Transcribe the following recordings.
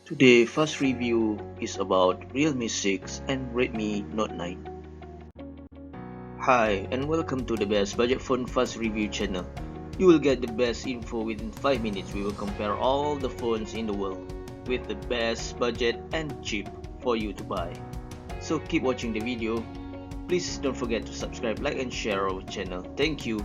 Today first review is about Realme 6 and Redmi Note 9. Hi and welcome to the best budget phone fast review channel. You will get the best info within 5 minutes. We will compare all the phones in the world with the best budget and cheap for you to buy. So keep watching the video. Please don't forget to subscribe, like and share our channel. Thank you.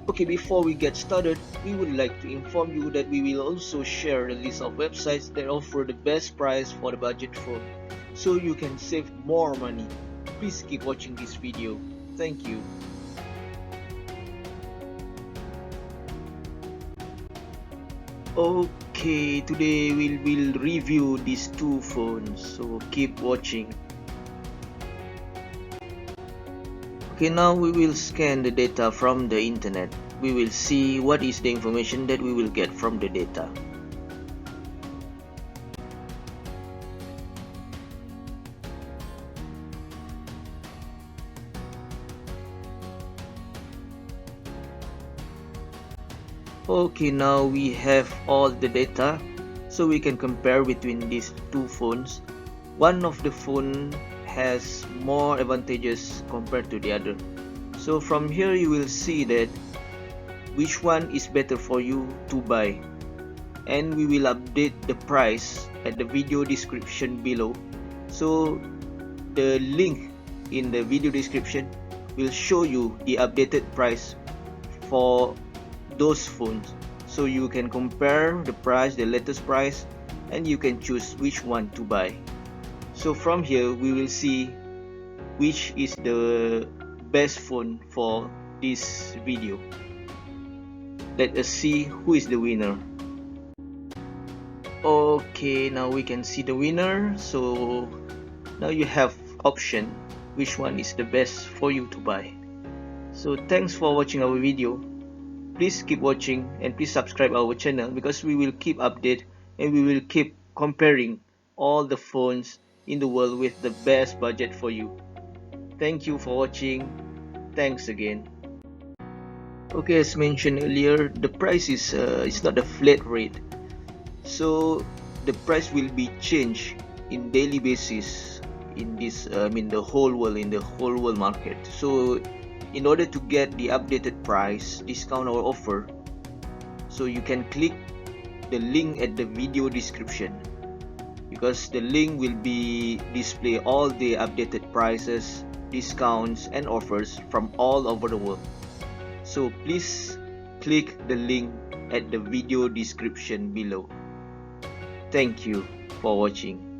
Okay, before we get started, we would like to inform you that we will also share a list of websites that offer the best price for the budget phone, so you can save more money. Please keep watching this video. Thank you. Okay, today we will review these two phones, so keep watching. Okay, now we will scan the data from the internet. We will see what is the information that we will get from the data. Okay, now we have all the data, so we can compare between these two phones. One of the phone has more advantages compared to the other. So from here you will see that which one is better for you to buy, and we will update the price at the video description below. So the link in the video description will show you the updated price for those phones, so you can compare the price, the latest price, and you can choose which one to buy. So from here we will see which is the best phone for this video. Let us see who is the winner. Okay, now we can see the winner. So now you have option which one is the best for you to buy. So thanks for watching our video. Please keep watching and please subscribe our channel, because we will keep update and we will keep comparing all the phones in the world with the best budget for you. Thank you for watching. Thanks again. Okay, as mentioned earlier, the price is it's not a flat rate, so the price will be changed in daily basis in this the whole world, in the whole world market. So in order to get the updated price, discount or offer, so you can click the link at the video description, because the link will be display all the updated prices, discounts and offers from all over the world. So please click the link at the video description below. Thank you for watching.